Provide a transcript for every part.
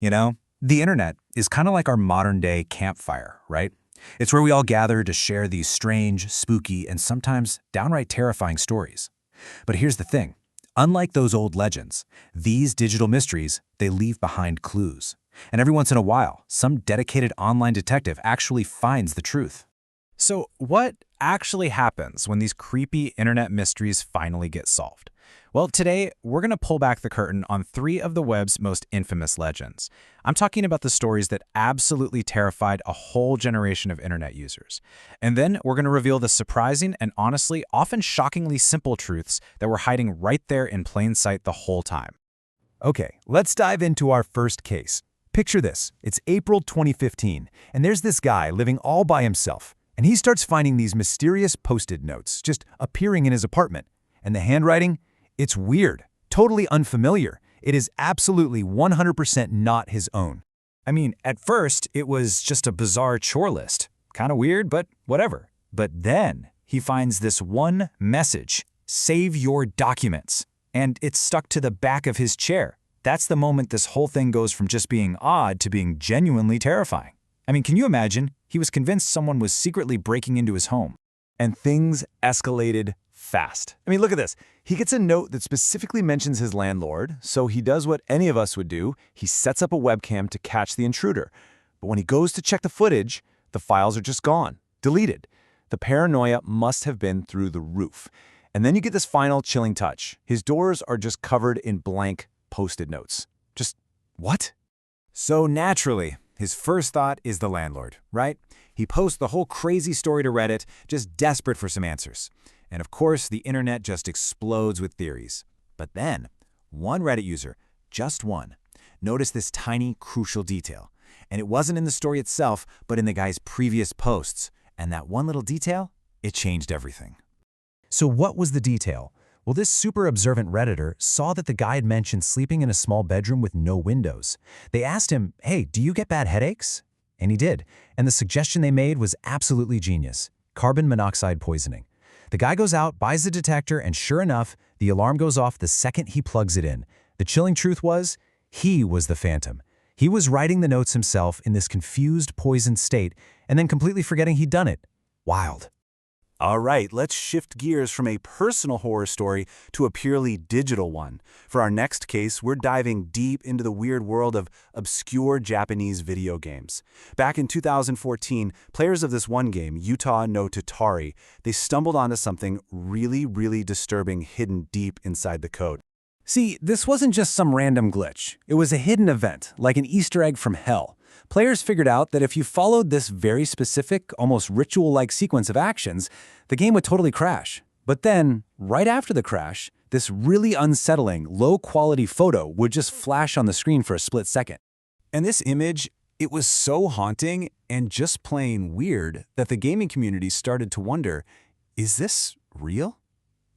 You know, the internet is kind of like our modern-day campfire, right? It's where we all gather to share these strange, spooky, and sometimes downright terrifying stories. But here's the thing. Unlike those old legends, these digital mysteries, they leave behind clues. And every once in a while, some dedicated online detective actually finds the truth. So what actually happens when these creepy internet mysteries finally get solved? Well, today, we're going to pull back the curtain on three of the web's most infamous legends. I'm talking about the stories that absolutely terrified a whole generation of internet users. And then we're going to reveal the surprising and honestly, often shockingly simple truths that were hiding right there in plain sight the whole time. Okay, let's dive into our first case. Picture this. It's April 2015, and there's this guy living all by himself. And he starts finding these mysterious Post-it notes just appearing in his apartment. And the handwriting? It's weird, totally unfamiliar. It is absolutely 100% not his own. I mean, at first, it was just a bizarre chore list. Kind of weird, but whatever. But then he finds this one message, "Save your documents." And it's stuck to the back of his chair. That's the moment this whole thing goes from just being odd to being genuinely terrifying. I mean, can you imagine? He was convinced someone was secretly breaking into his home. And things escalated fast. I mean, look at this. He gets a note that specifically mentions his landlord, so he does what any of us would do. He sets up a webcam to catch the intruder. But when he goes to check the footage, the files are just gone, deleted. The paranoia must have been through the roof. And then you get this final chilling touch. His doors are just covered in blank Post-it notes. Just what? So naturally, his first thought is the landlord, right? He posts the whole crazy story to Reddit, just desperate for some answers. And of course, the internet just explodes with theories. But then, one Reddit user, just one, noticed this tiny, crucial detail. And it wasn't in the story itself, but in the guy's previous posts. And that one little detail, it changed everything. So what was the detail? Well, this super observant Redditor saw that the guy had mentioned sleeping in a small bedroom with no windows. They asked him, "Hey, do you get bad headaches?" And he did. And the suggestion they made was absolutely genius: carbon monoxide poisoning. The guy goes out, buys the detector, and sure enough, the alarm goes off the second he plugs it in. The chilling truth was, he was the phantom. He was writing the notes himself in this confused, poisoned state, and then completely forgetting he'd done it. Wild. All right, let's shift gears from a personal horror story to a purely digital one. For our next case, we're diving deep into the weird world of obscure Japanese video games. Back in 2014, players of this one game, Utah no Tatari, they stumbled onto something really disturbing hidden deep inside the code. See, this wasn't just some random glitch. It was a hidden event, like an Easter egg from hell. Players figured out that if you followed this very specific, almost ritual-like sequence of actions, the game would totally crash. But then, right after the crash, this really unsettling, low-quality photo would just flash on the screen for a split second. And this image, it was so haunting and just plain weird that the gaming community started to wonder, is this real?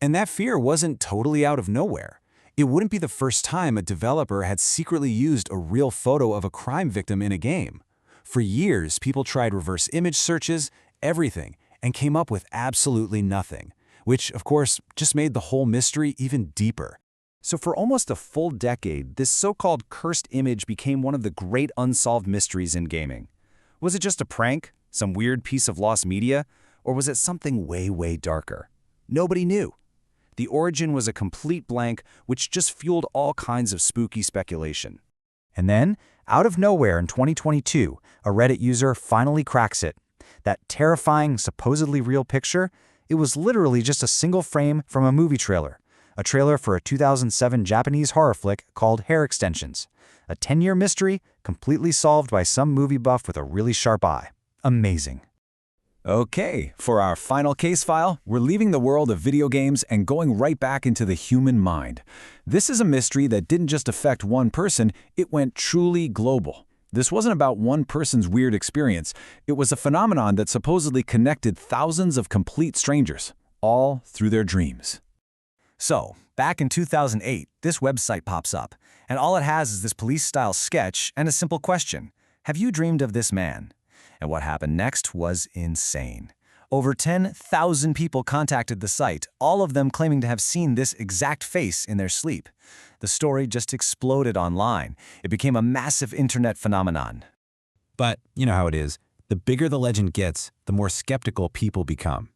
And that fear wasn't totally out of nowhere. It wouldn't be the first time a developer had secretly used a real photo of a crime victim in a game. For years, people tried reverse image searches, everything, and came up with absolutely nothing, which, of course, just made the whole mystery even deeper. So for almost a full decade, this so-called cursed image became one of the great unsolved mysteries in gaming. Was it just a prank, some weird piece of lost media, or was it something way darker? Nobody knew. The origin was a complete blank, which just fueled all kinds of spooky speculation. And then, out of nowhere in 2022, a Reddit user finally cracks it. That terrifying, supposedly real picture, it was literally just a single frame from a movie trailer. A trailer for a 2007 Japanese horror flick called Hair Extensions. A 10-year mystery, completely solved by some movie buff with a really sharp eye. Amazing. Okay, for our final case file, we're leaving the world of video games and going right back into the human mind. This is a mystery that didn't just affect one person, it went truly global. This wasn't about one person's weird experience. It was a phenomenon that supposedly connected thousands of complete strangers, all through their dreams. So, back in 2008, this website pops up, and all it has is this police-style sketch and a simple question: have you dreamed of this man? And what happened next was insane. Over 10,000 people contacted the site, all of them claiming to have seen this exact face in their sleep. The story just exploded online. It became a massive internet phenomenon. But you know how it is. The bigger the legend gets, the more skeptical people become.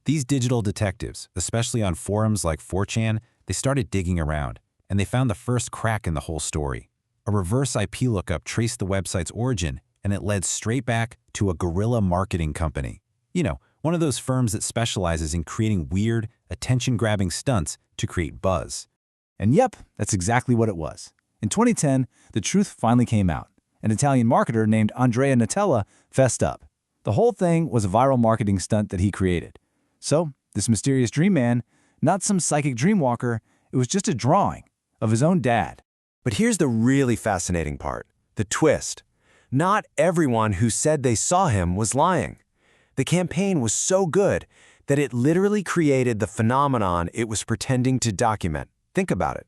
These digital detectives, especially on forums like 4chan, they started digging around, and they found the first crack in the whole story. A reverse IP lookup traced the website's origin, and it led straight back to a guerrilla marketing company. You know, one of those firms that specializes in creating weird, attention-grabbing stunts to create buzz. And yep, that's exactly what it was. In 2010, the truth finally came out. An Italian marketer named Andrea Natella fessed up. The whole thing was a viral marketing stunt that he created. So, this mysterious dream man, not some psychic dreamwalker, it was just a drawing of his own dad. But here's the really fascinating part, the twist. Not everyone who said they saw him was lying. The campaign was so good that it literally created the phenomenon it was pretending to document. Think about it.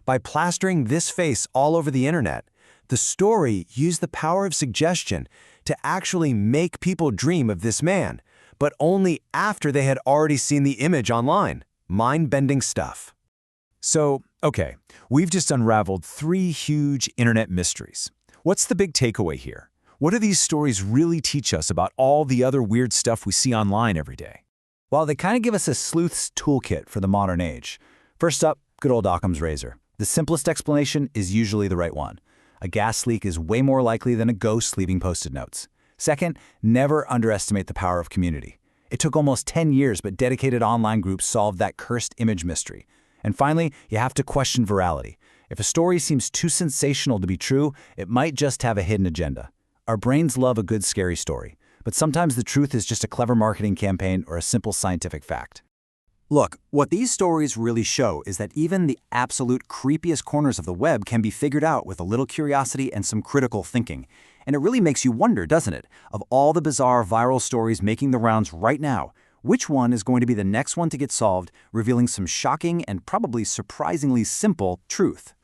By plastering this face all over the internet, the story used the power of suggestion to actually make people dream of this man, but only after they had already seen the image online. Mind-bending stuff. So, okay, we've just unraveled 3 huge internet mysteries. What's the big takeaway here? What do these stories really teach us about all the other weird stuff we see online every day? Well, they kind of give us a sleuth's toolkit for the modern age. First up, good old Occam's razor. The simplest explanation is usually the right one. A gas leak is way more likely than a ghost leaving Post-it notes. Second, never underestimate the power of community. It took almost 10 years, but dedicated online groups solved that cursed image mystery. And finally, you have to question virality. If a story seems too sensational to be true, it might just have a hidden agenda. Our brains love a good scary story, but sometimes the truth is just a clever marketing campaign or a simple scientific fact. Look, what these stories really show is that even the absolute creepiest corners of the web can be figured out with a little curiosity and some critical thinking. And it really makes you wonder, doesn't it? Of all the bizarre viral stories making the rounds right now, which one is going to be the next one to get solved, revealing some shocking and probably surprisingly simple truth?